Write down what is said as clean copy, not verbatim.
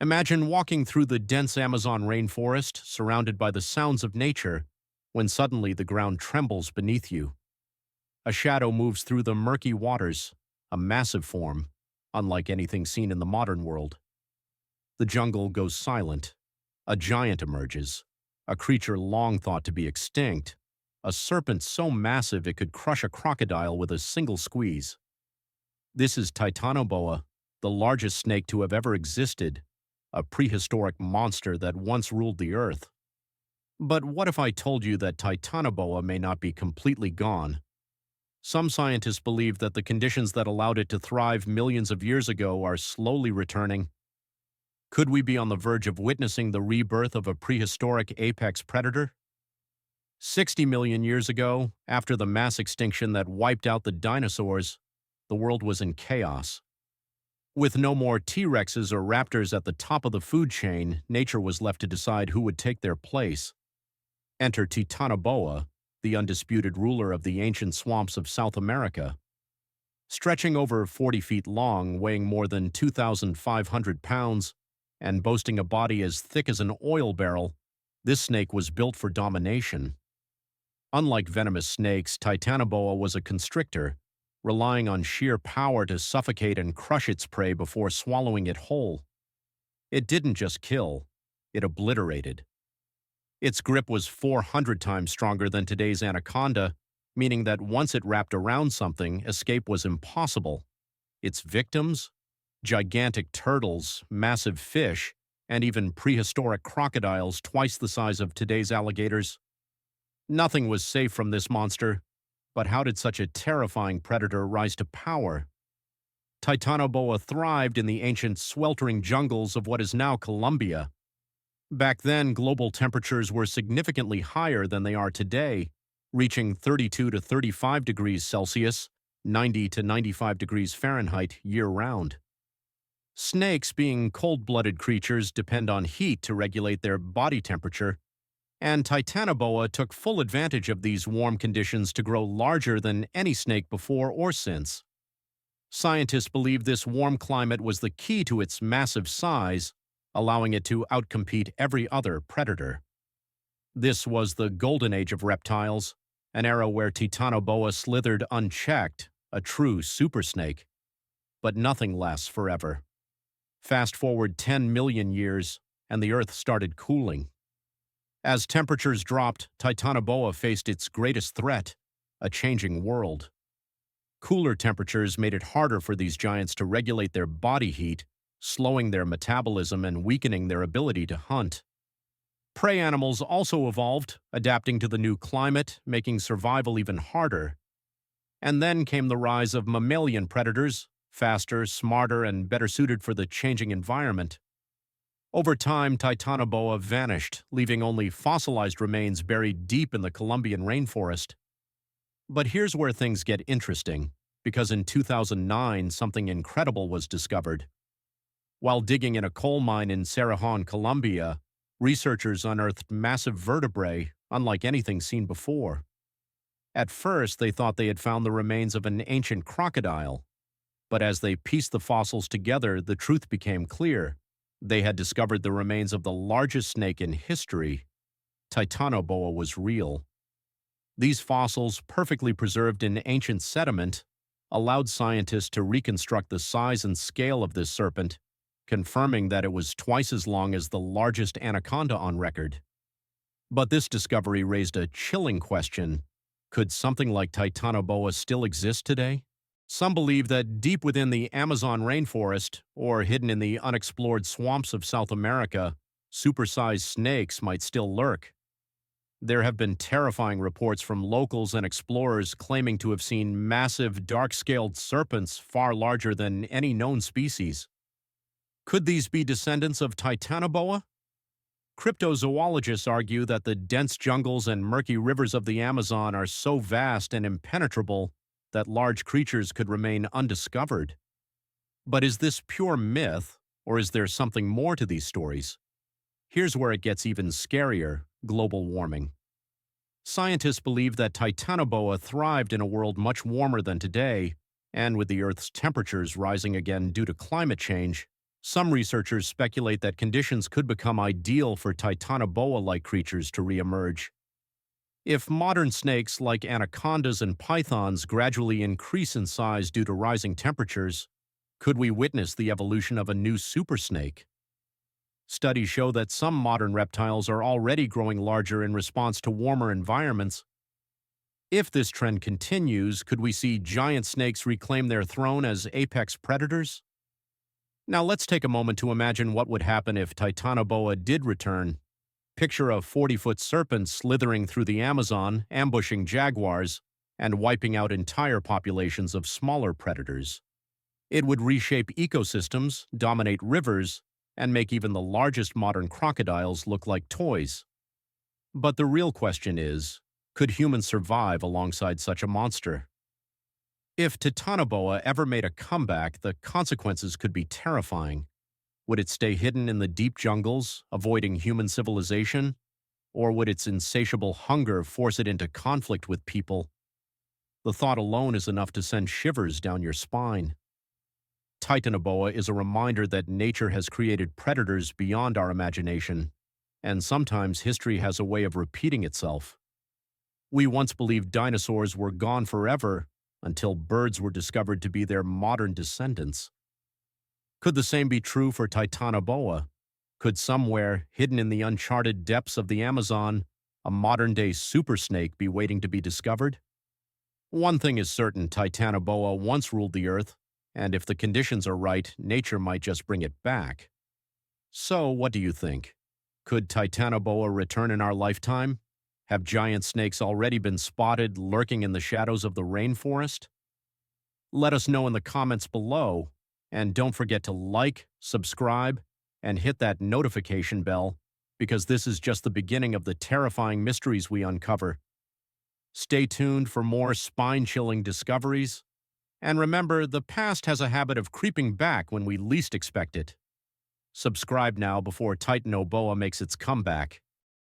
Imagine walking through the dense Amazon rainforest, surrounded by the sounds of nature, when suddenly the ground trembles beneath you. A shadow moves through the murky waters, a massive form, unlike anything seen in the modern world. The jungle goes silent. A giant emerges, a creature long thought to be extinct, a serpent so massive it could crush a crocodile with a single squeeze. This is Titanoboa, the largest snake to have ever existed, a prehistoric monster that once ruled the earth. But what if I told you that Titanoboa may not be completely gone? Some scientists believe that the conditions that allowed it to thrive millions of years ago are slowly returning. Could we be on the verge of witnessing the rebirth of a prehistoric apex predator? 60 million years ago, after the mass extinction that wiped out the dinosaurs, the world was in chaos. With no more T-Rexes or raptors at the top of the food chain, nature was left to decide who would take their place. Enter Titanoboa, the undisputed ruler of the ancient swamps of South America. Stretching over 40 feet long, weighing more than 2,500 pounds, and boasting a body as thick as an oil barrel, this snake was built for domination. Unlike venomous snakes, Titanoboa was a constrictor, relying on sheer power to suffocate and crush its prey before swallowing it whole. It didn't just kill, it obliterated. Its grip was 400 times stronger than today's anaconda, meaning that once it wrapped around something, escape was impossible. Its victims? Gigantic turtles, massive fish, and even prehistoric crocodiles twice the size of today's alligators. Nothing was safe from this monster, but how did such a terrifying predator rise to power? Titanoboa thrived in the ancient sweltering jungles of what is now Colombia. Back then, global temperatures were significantly higher than they are today, reaching 32 to 35 degrees Celsius, 90 to 95 degrees Fahrenheit year-round. Snakes, being cold-blooded creatures, depend on heat to regulate their body temperature, and Titanoboa took full advantage of these warm conditions to grow larger than any snake before or since. Scientists believe this warm climate was the key to its massive size, allowing it to outcompete every other predator. This was the golden age of reptiles, an era where Titanoboa slithered unchecked, a true super snake. But nothing lasts forever. Fast forward 10 million years, and the Earth started cooling. As temperatures dropped, Titanoboa faced its greatest threat, a changing world. Cooler temperatures made it harder for these giants to regulate their body heat, slowing their metabolism and weakening their ability to hunt. Prey animals also evolved, adapting to the new climate, making survival even harder. And then came the rise of mammalian predators, faster, smarter, and better suited for the changing environment. Over time, Titanoboa vanished, leaving only fossilized remains buried deep in the Colombian rainforest. But here's where things get interesting, because in 2009, something incredible was discovered. While digging in a coal mine in Cerrejón, Colombia, researchers unearthed massive vertebrae, unlike anything seen before. At first, they thought they had found the remains of an ancient crocodile. But as they pieced the fossils together, the truth became clear. They had discovered the remains of the largest snake in history. Titanoboa was real. These fossils, perfectly preserved in ancient sediment, allowed scientists to reconstruct the size and scale of this serpent, confirming that it was twice as long as the largest anaconda on record. But this discovery raised a chilling question. Could something like Titanoboa still exist today? Some believe that deep within the Amazon rainforest, or hidden in the unexplored swamps of South America, supersized snakes might still lurk. There have been terrifying reports from locals and explorers claiming to have seen massive, dark-scaled serpents far larger than any known species. Could these be descendants of Titanoboa? Cryptozoologists argue that the dense jungles and murky rivers of the Amazon are so vast and impenetrable that large creatures could remain undiscovered. But is this pure myth, or is there something more to these stories? Here's where it gets even scarier: global warming. Scientists believe that Titanoboa thrived in a world much warmer than today, and with the Earth's temperatures rising again due to climate change, Some researchers speculate that conditions could become ideal for Titanoboa-like creatures to reemerge. If modern snakes like anacondas and pythons gradually increase in size due to rising temperatures, could we witness the evolution of a new super snake? Studies show that some modern reptiles are already growing larger in response to warmer environments. If this trend continues, could we see giant snakes reclaim their throne as apex predators? Now let's take a moment to imagine what would happen if Titanoboa did return. Picture a 40-foot serpent slithering through the Amazon, ambushing jaguars, and wiping out entire populations of smaller predators. It would reshape ecosystems, dominate rivers, and make even the largest modern crocodiles look like toys. But the real question is, could humans survive alongside such a monster? If Titanoboa ever made a comeback, the consequences could be terrifying. Would it stay hidden in the deep jungles, avoiding human civilization? Or would its insatiable hunger force it into conflict with people? The thought alone is enough to send shivers down your spine. Titanoboa is a reminder that nature has created predators beyond our imagination, and sometimes history has a way of repeating itself. We once believed dinosaurs were gone forever until birds were discovered to be their modern descendants. Could the same be true for Titanoboa? Could somewhere, hidden in the uncharted depths of the Amazon, a modern-day super snake be waiting to be discovered? One thing is certain: Titanoboa once ruled the Earth, and if the conditions are right, nature might just bring it back. So, what do you think? Could Titanoboa return in our lifetime? Have giant snakes already been spotted lurking in the shadows of the rainforest? Let us know in the comments below, and don't forget to like, subscribe, and hit that notification bell, because this is just the beginning of the terrifying mysteries we uncover. Stay tuned for more spine-chilling discoveries, and remember, the past has a habit of creeping back when we least expect it. Subscribe now before Titanoboa makes its comeback.